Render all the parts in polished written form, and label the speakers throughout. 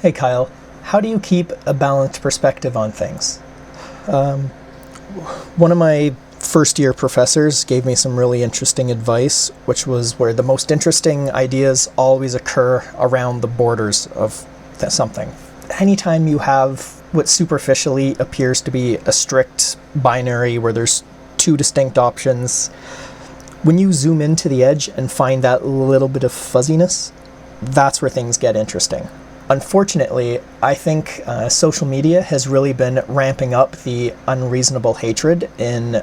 Speaker 1: Hey Kyle, how do you keep a balanced perspective on things? One of my first year professors gave me some really interesting advice, which was where the most interesting ideas always occur around the borders of something. Anytime you have what superficially appears to be a strict binary where there's two distinct options, when you zoom into the edge and find that little bit of fuzziness, that's where things get interesting. Unfortunately, I think social media has really been ramping up the unreasonable hatred in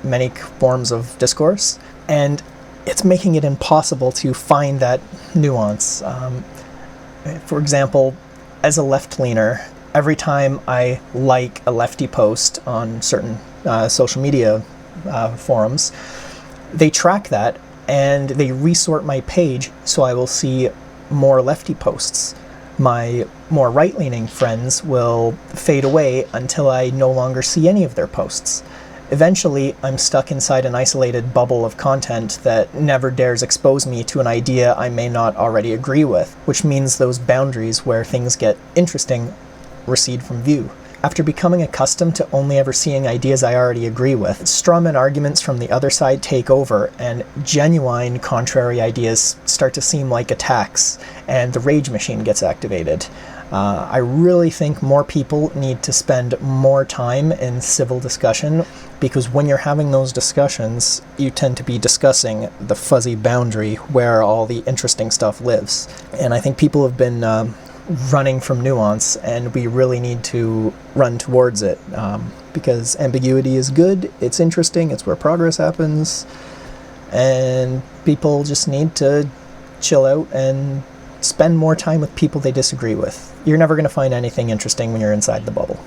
Speaker 1: many forms of discourse, and it's making it impossible to find that nuance. For example, as a left-leaner, every time I like a lefty post on certain social media forums, they track that and they resort my page so I will see more lefty posts. My more right-leaning friends will fade away until I no longer see any of their posts. Eventually, I'm stuck inside an isolated bubble of content that never dares expose me to an idea I may not already agree with, which means those boundaries where things get interesting recede from view. After becoming accustomed to only ever seeing ideas I already agree with, strawman arguments from the other side take over, and genuine contrary ideas start to seem like attacks, and the rage machine gets activated. I really think more people need to spend more time in civil discussion, because when you're having those discussions, you tend to be discussing the fuzzy boundary where all the interesting stuff lives. And I think people have been running from nuance, and we really need to run towards it, because ambiguity is good, it's interesting, it's where progress happens, and people just need to chill out and spend more time with people they disagree with. You're never going to find anything interesting when you're inside the bubble.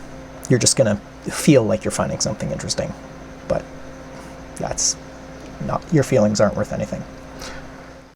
Speaker 1: You're just going to feel like you're finding something interesting, but that's not, your feelings aren't worth anything.